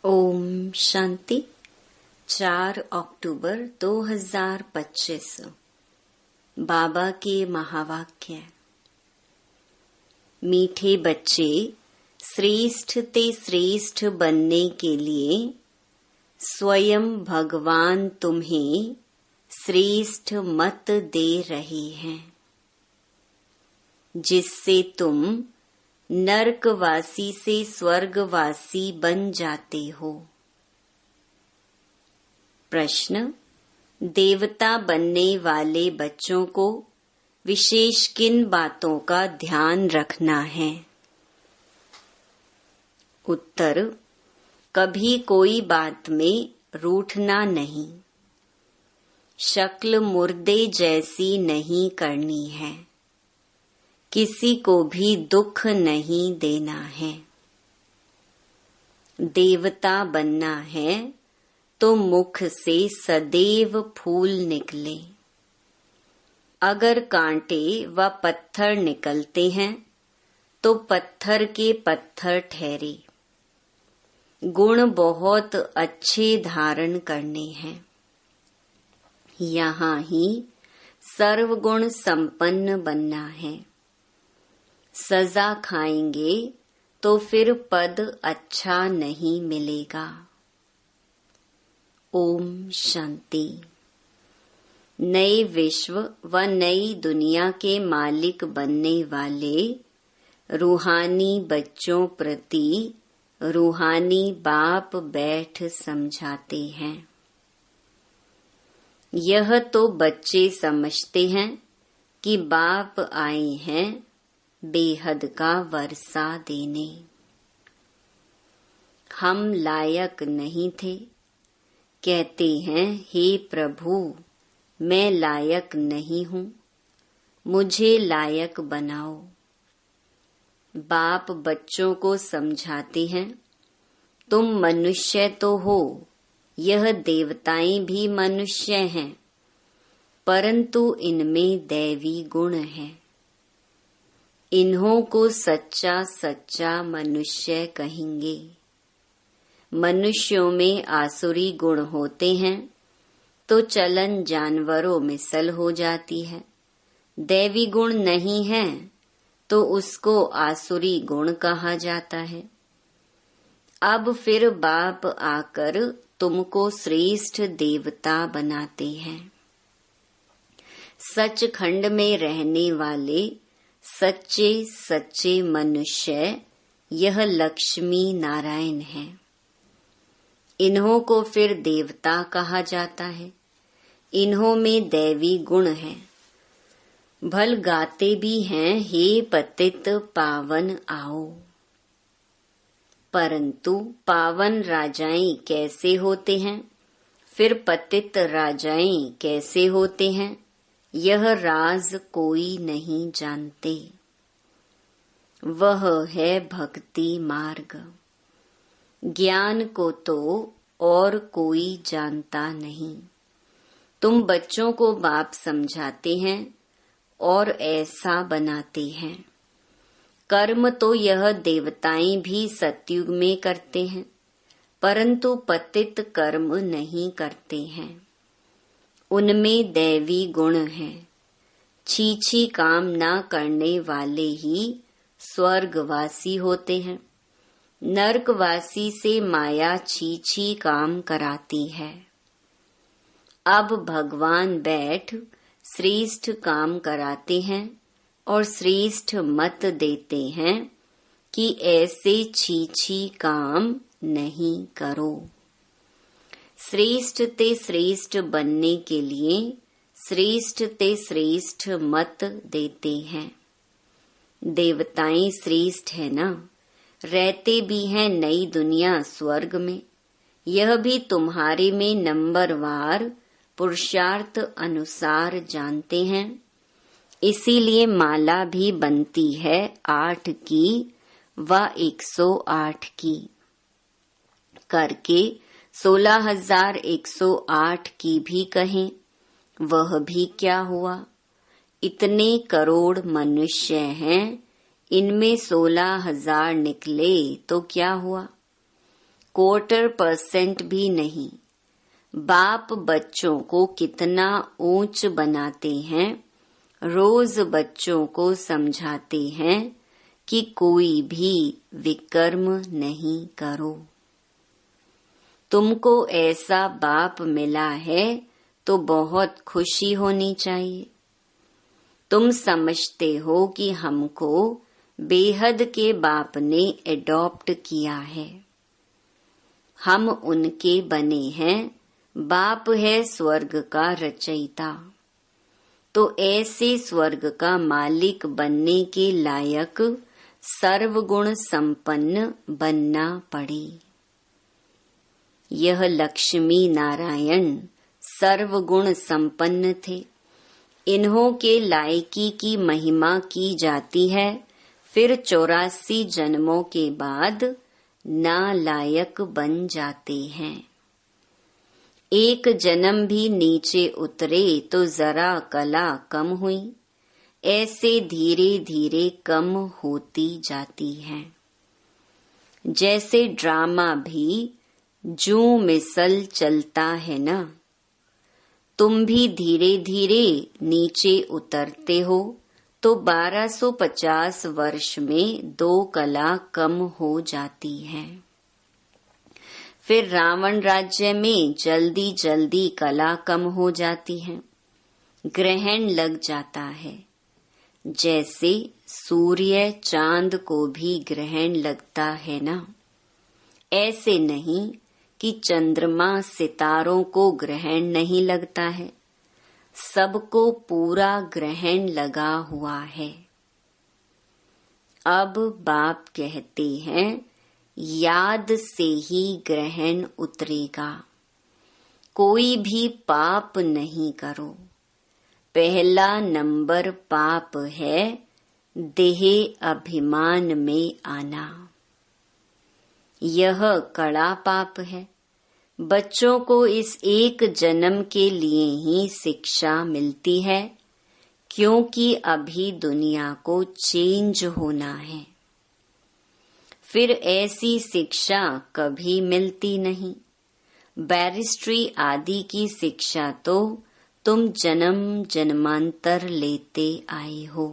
ओम शांति। 4 अक्टूबर 2025। बाबा के महावाक्य। मीठे बच्चे, श्रेष्ठ ते श्रेष्ठ बनने के लिए स्वयं भगवान तुम्हें श्रेष्ठ मत दे रहे हैं, जिससे तुम नरकवासी से स्वर्गवासी बन जाते हो। प्रश्न: देवता बनने वाले बच्चों को विशेष किन बातों का ध्यान रखना है? उत्तर: कभी कोई बात में रूठना नहीं, शक्ल मुर्दे जैसी नहीं करनी है, किसी को भी दुख नहीं देना है। देवता बनना है तो मुख से सदैव फूल निकले। अगर कांटे व पत्थर निकलते हैं तो पत्थर के पत्थर ठहरे। गुण बहुत अच्छे धारण करने हैं। यहाँ ही सर्वगुण संपन्न बनना है। सजा खाएंगे तो फिर पद अच्छा नहीं मिलेगा। ओम शांति। नए विश्व व नई दुनिया के मालिक बनने वाले रूहानी बच्चों प्रति रूहानी बाप बैठ समझाते हैं। यह तो बच्चे समझते हैं कि बाप आए हैं बेहद का वर्षा देने। हम लायक नहीं थे, कहते हैं हे प्रभु मैं लायक नहीं हूँ, मुझे लायक बनाओ। बाप बच्चों को समझाते हैं तुम मनुष्य तो हो, यह देवताएं भी मनुष्य हैं, परंतु इनमें दैवी गुण है। इन्हों को सच्चा सच्चा मनुष्य कहेंगे। मनुष्यों में आसुरी गुण होते हैं तो चलन जानवरों में सल हो जाती है। दैवी गुण नहीं है तो उसको आसुरी गुण कहा जाता है। अब फिर बाप आकर तुमको श्रेष्ठ देवता बनाते हैं। सचखंड में रहने वाले सच्चे सच्चे मनुष्य यह लक्ष्मी नारायण है। इन्हों को फिर देवता कहा जाता है। इन्हों में दैवी गुण है। भल गाते भी हैं हे पतित पावन आओ। परंतु पावन राजाएं कैसे होते हैं, फिर पतित राजाएं कैसे होते हैं, यह राज कोई नहीं जानते। वह है भक्ति मार्ग। ज्ञान को तो और कोई जानता नहीं। तुम बच्चों को बाप समझाते हैं और ऐसा बनाते हैं। कर्म तो यह देवताएं भी सतयुग में करते हैं, परंतु पतित कर्म नहीं करते हैं। उनमें दैवी गुण है। छीछी काम न करने वाले ही स्वर्गवासी होते हैं। नरकवासी से माया छीछी काम कराती है। अब भगवान बैठ श्रेष्ठ काम कराते हैं और श्रेष्ठ मत देते हैं कि ऐसे छीछी काम नहीं करो। श्रेष्ठ ते श्रेष्ठ बनने के लिए श्रेष्ठ ते श्रेष्ठ मत देते हैं। देवताएं श्रेष्ठ है ना, रहते भी हैं नई दुनिया स्वर्ग में। यह भी तुम्हारे में नंबरवार पुरुषार्थ अनुसार जानते हैं। इसीलिए माला भी बनती है 8 की व 108 की करके 16,108 की भी कहें, वह भी क्या हुआ। इतने करोड़ मनुष्य हैं, इनमें 16,000 निकले तो क्या हुआ। 1/4% भी नहीं। बाप बच्चों को कितना ऊंच बनाते हैं। रोज बच्चों को समझाते हैं कि कोई भी विकर्म नहीं करो। तुमको ऐसा बाप मिला है तो बहुत खुशी होनी चाहिए। तुम समझते हो कि हमको बेहद के बाप ने एडॉप्ट किया है। हम उनके बने हैं। बाप है स्वर्ग का रचयिता। तो ऐसे स्वर्ग का मालिक बनने के लायक सर्वगुण संपन्न बनना पड़े। यह लक्ष्मी नारायण सर्वगुण संपन्न थे। इन्हों के लायकी की महिमा की जाती है। फिर 84 जन्मों के बाद नालायक बन जाते हैं। एक जन्म भी नीचे उतरे तो जरा कला कम हुई। ऐसे धीरे धीरे कम होती जाती है। जैसे ड्रामा भी जूं मिसल चलता है ना। तुम भी धीरे धीरे नीचे उतरते हो तो 1250 वर्ष में 2 कला कम हो जाती है। फिर रावण राज्य में जल्दी जल्दी कला कम हो जाती है। ग्रहण लग जाता है। जैसे सूर्य चांद को भी ग्रहण लगता है ना। ऐसे नहीं कि चंद्रमा सितारों को ग्रहण नहीं लगता है। सबको पूरा ग्रहण लगा हुआ है। अब बाप कहते हैं याद से ही ग्रहण उतरेगा। कोई भी पाप नहीं करो। पहला नंबर पाप है देह अभिमान में आना। यह कड़ा पाप है। बच्चों को इस एक जन्म के लिए ही शिक्षा मिलती है, क्योंकि अभी दुनिया को चेंज होना है। फिर ऐसी शिक्षा कभी मिलती नहीं। बैरिस्ट्री आदि की शिक्षा तो तुम जन्म जन्मांतर लेते आए हो।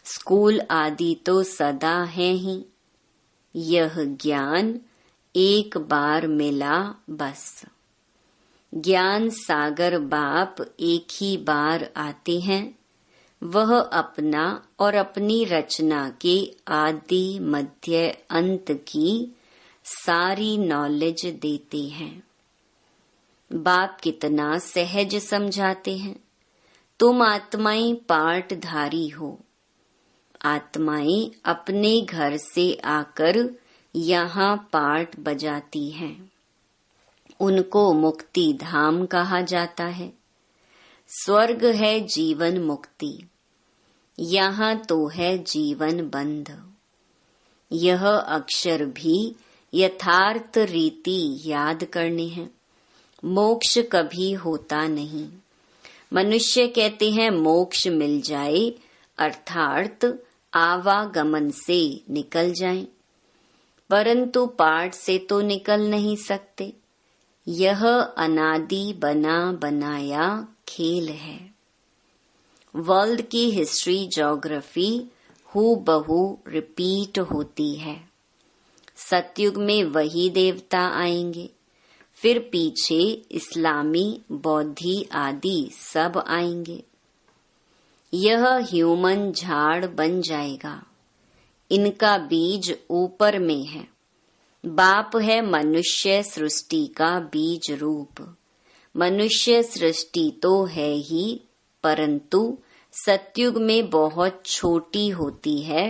स्कूल आदि तो सदा है ही। यह ज्ञान एक बार मिला बस। ज्ञान सागर बाप एक ही बार आते हैं। वह अपना और अपनी रचना के आदि मध्य अंत की सारी नॉलेज देते हैं। बाप कितना सहज समझाते हैं। तुम आत्माएं पाठधारी हो। आत्माएं अपने घर से आकर यहाँ पाठ बजाती हैं। उनको मुक्ति धाम कहा जाता है। स्वर्ग है जीवन मुक्ति। यहाँ तो है जीवन बंध। यह अक्षर भी यथार्थ रीति याद करने हैं। मोक्ष कभी होता नहीं। मनुष्य कहते हैं मोक्ष मिल जाए, अर्थात आवागमन से निकल जाएं, परंतु पाठ से तो निकल नहीं सकते। यह अनादि बना बनाया खेल है। वर्ल्ड की हिस्ट्री ज्योग्राफी हूबहू रिपीट होती है। सतयुग में वही देवता आएंगे, फिर पीछे इस्लामी बौद्धि आदि सब आएंगे। यह ह्यूमन झाड़ बन जाएगा। इनका बीज ऊपर में है। बाप है मनुष्य सृष्टि का बीज रूप। मनुष्य सृष्टि तो है ही, परंतु सतयुग में बहुत छोटी होती है।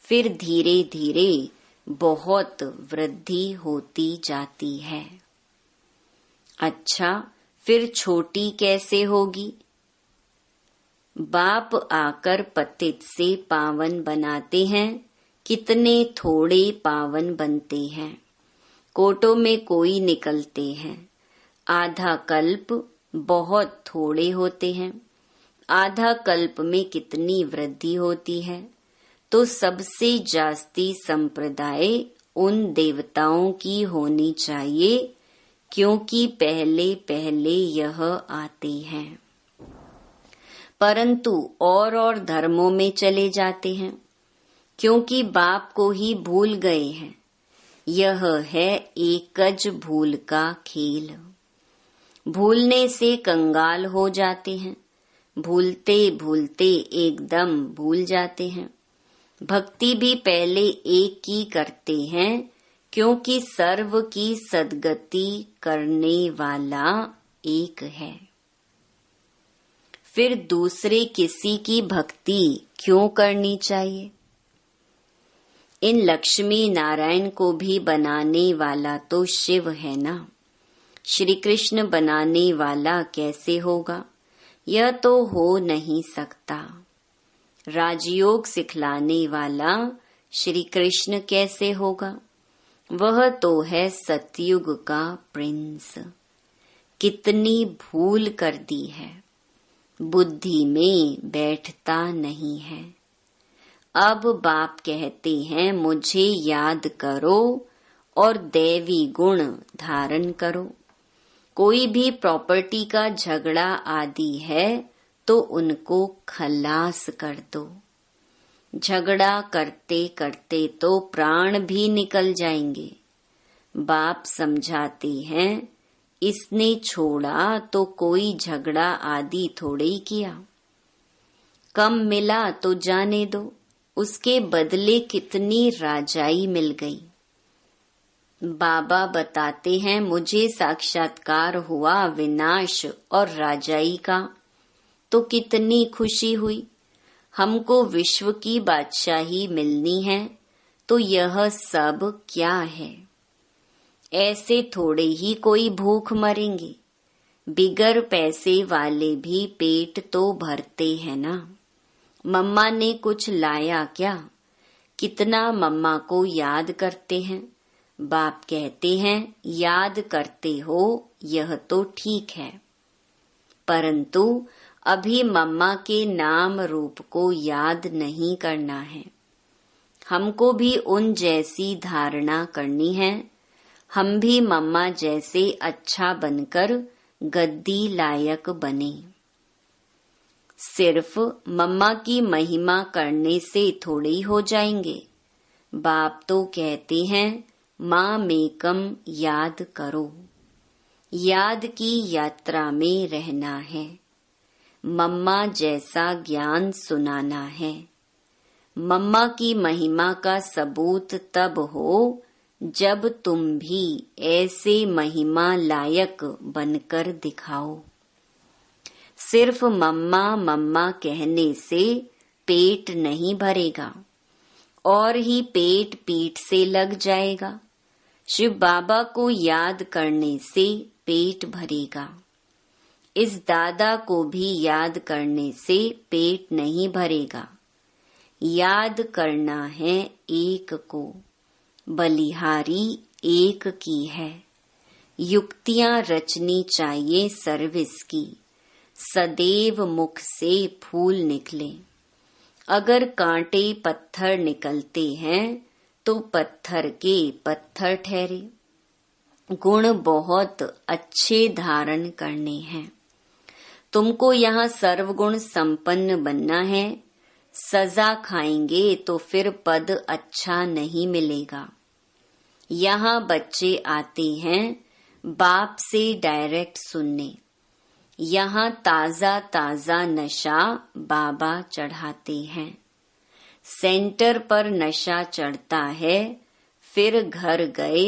फिर धीरे धीरे बहुत वृद्धि होती जाती है। अच्छा, फिर छोटी कैसे होगी? बाप आकर पतित से पावन बनाते हैं। कितने थोड़े पावन बनते हैं। कोटों में कोई निकलते हैं। आधा कल्प बहुत थोड़े होते हैं। आधा कल्प में कितनी वृद्धि होती है। तो सबसे जास्ती संप्रदाय उन देवताओं की होनी चाहिए, क्योंकि पहले पहले यह आते हैं। परंतु और धर्मों में चले जाते हैं, क्योंकि बाप को ही भूल गए हैं। यह है एकज भूल का खेल। भूलने से कंगाल हो जाते हैं, भूलते भूलते एकदम भूल जाते हैं। भक्ति भी पहले एक की करते हैं, क्योंकि सर्व की सद्गति करने वाला एक है। फिर दूसरे किसी की भक्ति क्यों करनी चाहिए? इन लक्ष्मी नारायण को भी बनाने वाला तो शिव है ना। श्री कृष्ण बनाने वाला कैसे होगा? यह तो हो नहीं सकता। राजयोग सिखलाने वाला श्री कृष्ण कैसे होगा? वह तो है सतयुग का प्रिंस। कितनी भूल कर दी है, बुद्धि में बैठता नहीं है। अब बाप कहते हैं मुझे याद करो और दैवी गुण धारण करो। कोई भी प्रॉपर्टी का झगड़ा आदि है तो उनको खलास कर दो। झगड़ा करते करते तो प्राण भी निकल जाएंगे। बाप समझाते हैं इसने छोड़ा तो कोई झगड़ा आदि थोड़े ही किया। कम मिला तो जाने दो, उसके बदले कितनी राजाई मिल गई। बाबा बताते हैं मुझे साक्षात्कार हुआ विनाश और राजाई का, तो कितनी खुशी हुई। हमको विश्व की बादशाही मिलनी है, तो यह सब क्या है? ऐसे थोड़े ही कोई भूख मरेंगे। बिगर पैसे वाले भी पेट तो भरते हैं ना। मम्मा ने कुछ लाया क्या? कितना मम्मा को याद करते हैं। बाप कहते हैं याद करते हो, यह तो ठीक है, परंतु अभी मम्मा के नाम रूप को याद नहीं करना है। हमको भी उन जैसी धारणा करनी है। हम भी मम्मा जैसे अच्छा बनकर गद्दी लायक बने। सिर्फ मम्मा की महिमा करने से थोड़ी हो जाएंगे। बाप तो कहते हैं माँ मेकम याद करो। याद की यात्रा में रहना है। मम्मा जैसा ज्ञान सुनाना है। मम्मा की महिमा का सबूत तब हो जब तुम भी ऐसे महिमा लायक बनकर दिखाओ। सिर्फ मम्मा मम्मा कहने से पेट नहीं भरेगा, और ही पेट पीठ से लग जाएगा। शिव बाबा को याद करने से पेट भरेगा। इस दादा को भी याद करने से पेट नहीं भरेगा। याद करना है एक को, बलिहारी एक की है। युक्तियां रचनी चाहिए सर्विस की, सदैव मुख से फूल निकले। अगर कांटे पत्थर निकलते हैं तो पत्थर के पत्थर ठहरे। गुण बहुत अच्छे धारण करने हैं। तुमको यहाँ सर्वगुण संपन्न बनना है। सजा खाएंगे तो फिर पद अच्छा नहीं मिलेगा। यहाँ बच्चे आते हैं बाप से डायरेक्ट सुनने। यहाँ ताजा ताजा नशा बाबा चढ़ाते हैं। सेंटर पर नशा चढ़ता है, फिर घर गए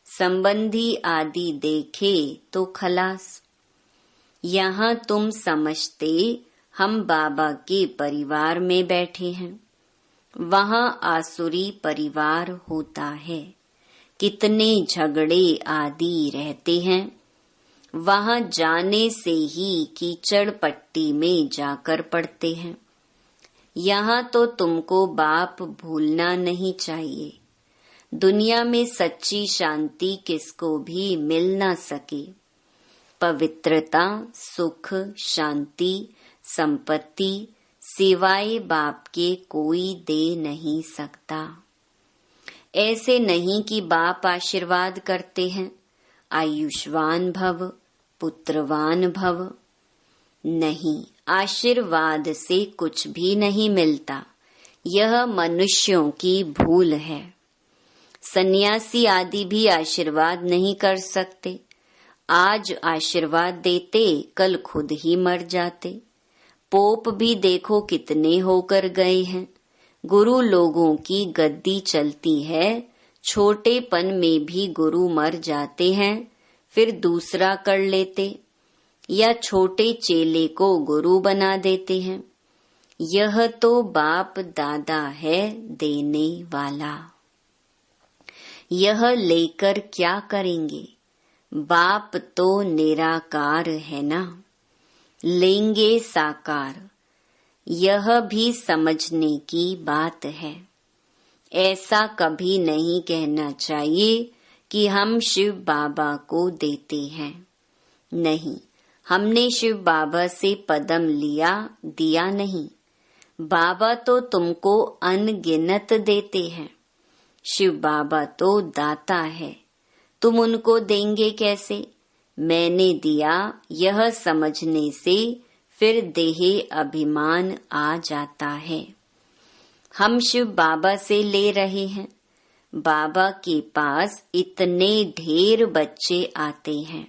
संबंधी आदि देखे तो खलास। यहाँ तुम समझते हम बाबा के परिवार में बैठे हैं, वहाँ आसुरी परिवार होता है। कितने झगड़े आदि रहते हैं। वहाँ जाने से ही कीचड़ पट्टी में जाकर पड़ते हैं। यहाँ तो तुमको बाप भूलना नहीं चाहिए। दुनिया में सच्ची शांति किसको भी मिल ना सके। पवित्रता, सुख, शांति, संपत्ति सिवाय बाप के कोई दे नहीं सकता। ऐसे नहीं कि बाप आशीर्वाद करते हैं, आयुष्मान भव, पुत्रवान भव। नहीं, आशीर्वाद से कुछ भी नहीं मिलता, यह मनुष्यों की भूल है। सन्यासी आदि भी आशीर्वाद नहीं कर सकते। आज आशीर्वाद देते, कल खुद ही मर जाते। पोप भी देखो कितने होकर गए हैं। गुरु लोगों की गद्दी चलती है, छोटेपन में भी गुरु मर जाते हैं, फिर दूसरा कर लेते, या छोटे चेले को गुरु बना देते हैं। यह तो बाप दादा है देने वाला। यह लेकर क्या करेंगे? बाप तो निराकार है ना, लेंगे साकार। यह भी समझने की बात है। ऐसा कभी नहीं कहना चाहिए कि हम शिव बाबा को देते हैं। नहीं, हमने शिव बाबा से पदम लिया, दिया नहीं। बाबा तो तुमको अनगिनत देते हैं। शिव बाबा तो दाता है, तुम उनको देंगे कैसे? मैंने दिया, यह समझने से फिर देहे अभिमान आ जाता है। हम शिव बाबा से ले रहे हैं। बाबा के पास इतने ढेर बच्चे आते हैं,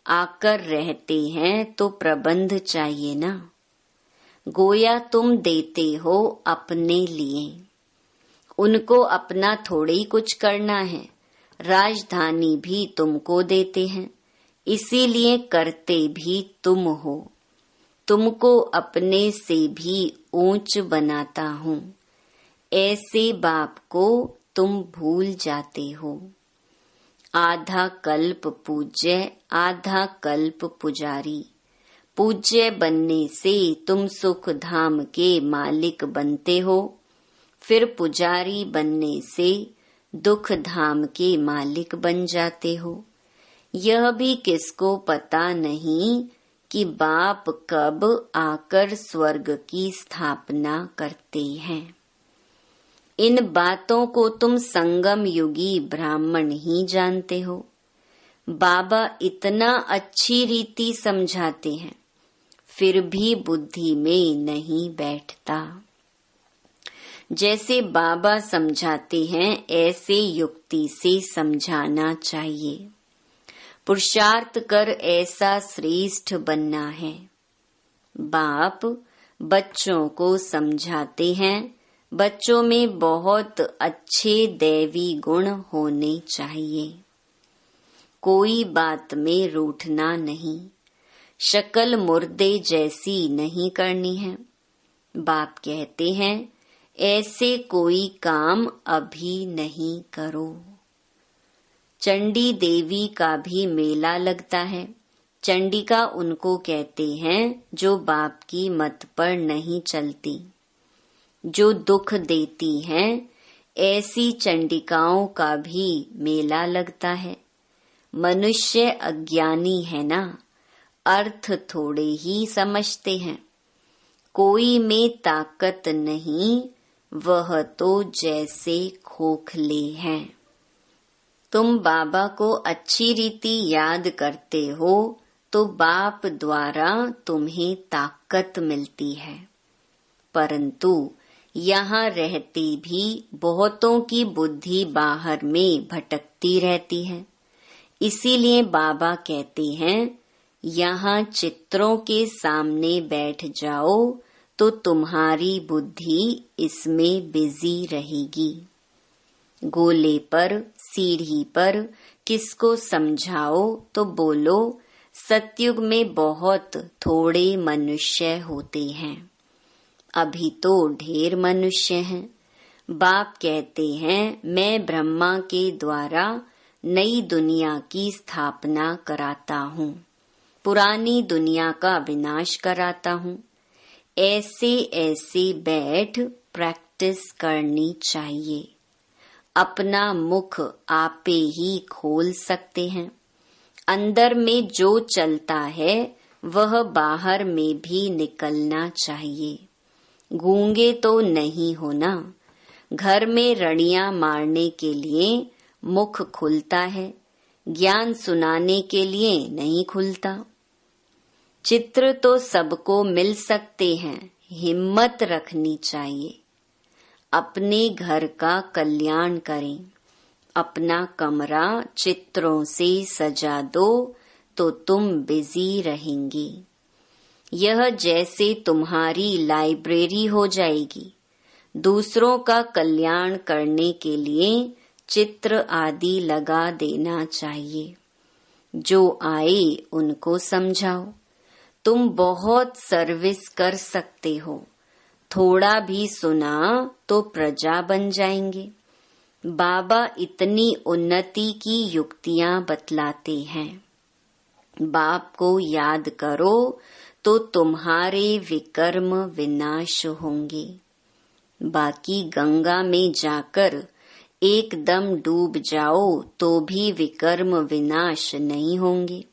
आकर रहते हैं तो प्रबंध चाहिए ना। गोया तुम देते हो अपने लिए, उनको अपना थोड़े ही कुछ करना है। राजधानी भी तुमको देते हैं, इसीलिए करते भी तुम हो। तुमको अपने से भी ऊंच बनाता हूँ। ऐसे बाप को तुम भूल जाते हो। आधा कल्प पूज्य, आधा कल्प पुजारी। पूज्य बनने से तुम सुख धाम के मालिक बनते हो, फिर पुजारी बनने से दुख धाम के मालिक बन जाते हो। यह भी किसको पता नहीं कि बाप कब आकर स्वर्ग की स्थापना करते हैं। इन बातों को तुम संगम युगी ब्राह्मण ही जानते हो। बाबा इतना अच्छी रीति समझाते हैं, फिर भी बुद्धि में नहीं बैठता। जैसे बाबा समझाते हैं ऐसे युक्ति से समझाना चाहिए। पुरुषार्थ कर ऐसा श्रेष्ठ बनना है। बाप बच्चों को समझाते हैं, बच्चों में बहुत अच्छे दैवी गुण होने चाहिए। कोई बात में रूठना नहीं, शक्ल मुर्दे जैसी नहीं करनी है। बाप कहते हैं ऐसे कोई काम अभी नहीं करो। चंडी देवी का भी मेला लगता है। चंडिका उनको कहते हैं जो बाप की मत पर नहीं चलती, जो दुख देती हैं। ऐसी चंडिकाओं का भी मेला लगता है। मनुष्य अज्ञानी है ना, अर्थ थोड़े ही समझते हैं। कोई में ताकत नहीं, वह तो जैसे खोखले हैं। तुम बाबा को अच्छी रीति याद करते हो तो बाप द्वारा तुम्हें ताकत मिलती है। परंतु यहाँ रहते भी बहुतों की बुद्धि बाहर में भटकती रहती है। इसीलिए बाबा कहते हैं यहाँ चित्रों के सामने बैठ जाओ तो तुम्हारी बुद्धि इसमें बिजी रहेगी। गोले पर, सीढ़ी पर किसको समझाओ तो बोलो सतयुग में बहुत थोड़े मनुष्य होते हैं, अभी तो ढेर मनुष्य हैं। बाप कहते हैं मैं ब्रह्मा के द्वारा नई दुनिया की स्थापना कराता हूँ, पुरानी दुनिया का विनाश कराता हूँ। ऐसे ऐसे बैठ प्रैक्टिस करनी चाहिए। अपना मुख आपे ही खोल सकते हैं। अंदर में जो चलता है वह बाहर में भी निकलना चाहिए। गूंगे तो नहीं हो ना, घर में रड़ियां मारने के लिए मुख खुलता है, ज्ञान सुनाने के लिए नहीं खुलता। चित्र तो सबको मिल सकते हैं, हिम्मत रखनी चाहिए। अपने घर का कल्याण करें। अपना कमरा चित्रों से सजा दो तो तुम बिजी रहेंगी। यह जैसे तुम्हारी लाइब्रेरी हो जाएगी। दूसरों का कल्याण करने के लिए चित्र आदि लगा देना चाहिए। जो आए उनको समझाओ। तुम बहुत सर्विस कर सकते हो। थोड़ा भी सुना तो प्रजा बन जाएंगे। बाबा इतनी उन्नति की युक्तियां बतलाते हैं। बाप को याद करो तो तुम्हारे विकर्म विनाश होंगे। बाकी गंगा में जाकर एकदम डूब जाओ तो भी विकर्म विनाश नहीं होंगे।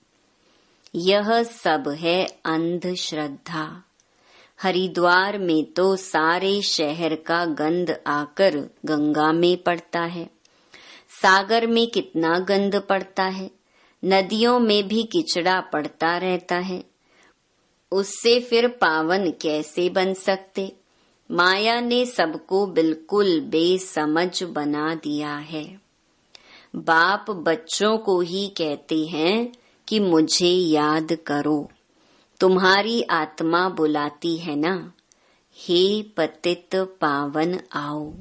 यह सब है अंधश्रद्धा। हरिद्वार में तो सारे शहर का गंध आकर गंगा में पड़ता है। सागर में कितना गंध पड़ता है। नदियों में भी किचड़ा पड़ता रहता है। उससे फिर पावन कैसे बन सकते। माया ने सबको बिल्कुल बेसमझ बना दिया है। बाप बच्चों को ही कहते हैं कि मुझे याद करो। तुम्हारी आत्मा बुलाती है ना, हे पतित पावन आओ।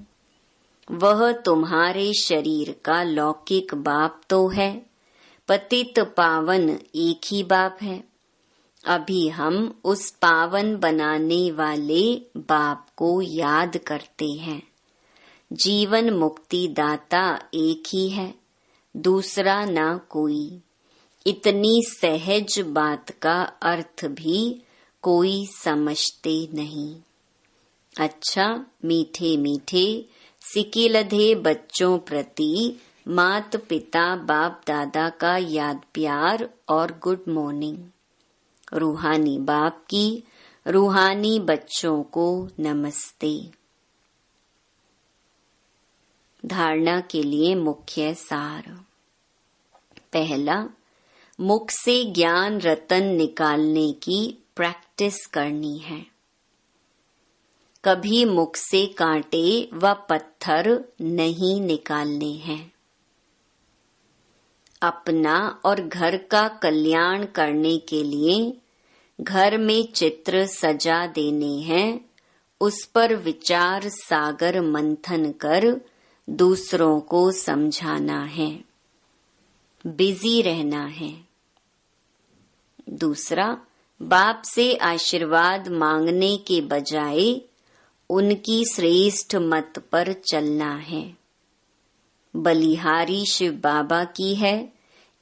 वह तुम्हारे शरीर का लौकिक बाप तो है। पतित पावन एक ही बाप है। अभी हम उस पावन बनाने वाले बाप को याद करते हैं। जीवन मुक्ति दाता एक ही है, दूसरा ना कोई। इतनी सहज बात का अर्थ भी कोई समझते नहीं। अच्छा, मीठे मीठे सिकिलधे बच्चों प्रति मात पिता बाप दादा का याद प्यार और गुड मॉर्निंग। रूहानी बाप की रूहानी बच्चों को नमस्ते। धारणा के लिए मुख्य सार। पहला, मुख से ज्ञान रतन निकालने की प्रैक्टिस करनी है। कभी मुख से कांटे व पत्थर नहीं निकालने हैं। अपना और घर का कल्याण करने के लिए घर में चित्र सजा देने हैं। उस पर विचार सागर मंथन कर दूसरों को समझाना है। बिजी रहना है। दूसरा, बाप से आशीर्वाद मांगने के बजाय उनकी श्रेष्ठ मत पर चलना है। बलिहारी शिव बाबा की है,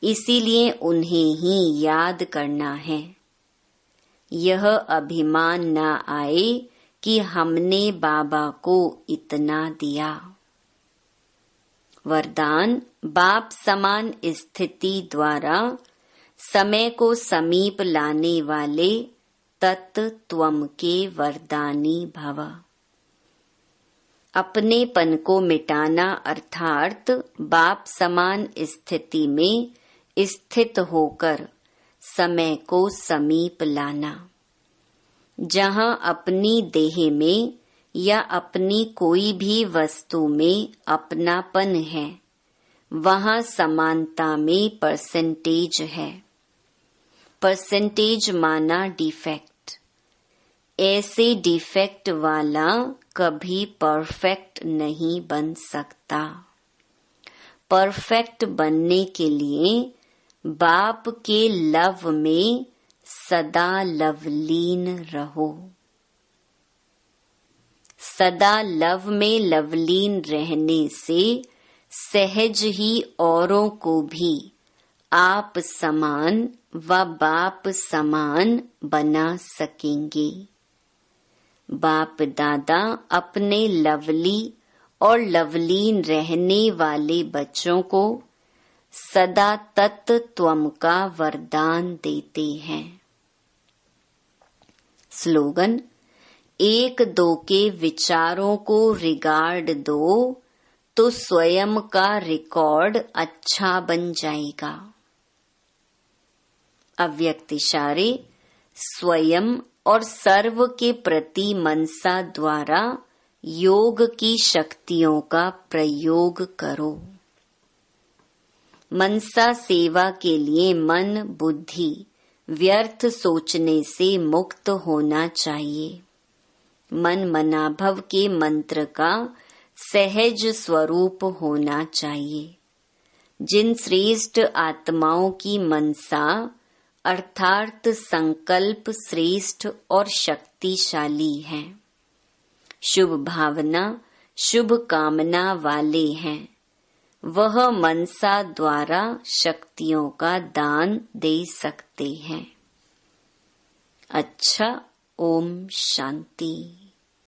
इसीलिए उन्हें ही याद करना है। यह अभिमान न आए कि हमने बाबा को इतना दिया। वरदान, बाप समान स्थिति द्वारा समय को समीप लाने वाले तत्त्वम के वरदानी भव। अपनेपन को मिटाना अर्थात बाप समान स्थिति में स्थित होकर समय को समीप लाना। जहाँ अपनी देह में या अपनी कोई भी वस्तु में अपनापन है, वहाँ समानता में परसेंटेज है। परसेंटेज माना डिफेक्ट। ऐसे डिफेक्ट वाला कभी परफेक्ट नहीं बन सकता। परफेक्ट बनने के लिए बाप के लव में सदा लवलीन रहो। सदा लव में लवलीन रहने से सहज ही औरों को भी आप समान व बाप समान बना सकेंगे। बाप दादा अपने लवली और लवलीन रहने वाले बच्चों को सदा तत्त्वम का वरदान देते हैं। स्लोगन, एक दो के विचारों को रिगार्ड दो तो स्वयं का रिकॉर्ड अच्छा बन जाएगा। अव्यक्त इशारे स्वयं और सर्व के प्रति मनसा द्वारा योग की शक्तियों का प्रयोग करो। मनसा सेवा के लिए मन बुद्धि व्यर्थ सोचने से मुक्त होना चाहिए। मन मनाभव के मंत्र का सहज स्वरूप होना चाहिए। जिन श्रेष्ठ आत्माओं की मनसा अर्थात संकल्प श्रेष्ठ और शक्तिशाली है, शुभ भावना शुभ कामना वाले हैं, वह मनसा द्वारा शक्तियों का दान दे सकते हैं। अच्छा, ओम शांति।